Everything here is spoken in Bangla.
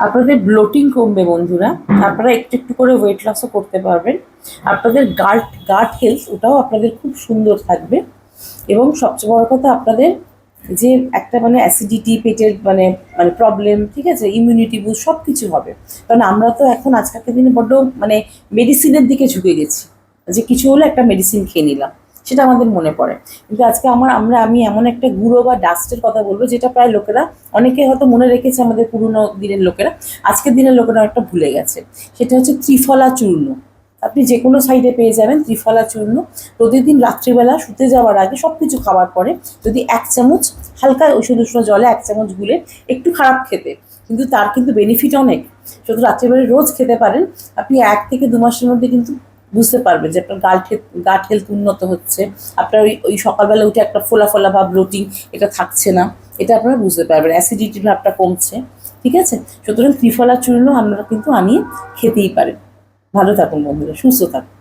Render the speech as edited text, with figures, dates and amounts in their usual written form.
আপনাদের ব্লোটিং কমবে বন্ধুরা, আপনারা একটু একটু করে ওয়েট লসও করতে পারবেন। আপনাদের গাট গাট হেলথ ওটাও আপনাদের খুব সুন্দর থাকবে। এবং সবচেয়ে বড় কথা, আপনাদের যে একটা মানে অ্যাসিডিটি, পেটের মানে মানে প্রবলেম, ঠিক আছে, ইমিউনিটি বুস্ট সব কিছু হবে। কারণ আমরা তো এখন আজকালকার দিনে বড্ড মানে মেডিসিনের দিকে ঝুঁকে গেছি, যে কিছু হলে একটা মেডিসিন খেয়ে নিলাম, সেটা আমাদের মনে পড়ে। কিন্তু আজকে আমি এমন একটা গুঁড়ো বা ডাস্টের কথা বলবো, যেটা প্রায় লোকেরা, অনেকে হয়তো মনে রেখেছে আমাদের পুরনো দিনের লোকেরা, আজকের দিনের লোকেরা একটা ভুলে গেছে। সেটা হচ্ছে ত্রিফলা চূর্ণ। আপনি যে কোনো সাইডে পেয়ে যাবেন ত্রিফলা চূর্ণ। প্রতিদিন রাত্রিবেলা শুতে যাওয়ার আগে সব কিছু খাওয়ার পরে যদি 1 চামচ হালকা ওষুধ উষ্ণ জলে 1 চামচ গুলে, একটু খারাপ খেতে, কিন্তু তার কিন্তু বেনিফিট অনেক। শুধু রাত্রিবেলা রোজ খেতে পারেন। আপনি 1 থেকে 2 মাসের মধ্যে কিন্তু বুঝতে পারবেন যে আপনার গাট হেলথ উন্নত হচ্ছে। আপনার ওই সকালবেলা উঠে একটা ফোলা ফোলা ভাব, ব্লোটিং, এটা থাকছে না। এটা আপনারা বুঝতে পারবেন, অ্যাসিডিটির ভাবটা কমছে। ঠিক আছে, সুতরাং ত্রিফলা চূর্ণ আপনারা কিন্তু আনিয়ে খেতেই পারেন। ভালো থাকুন বন্ধুরা, সুস্থ থাকুন।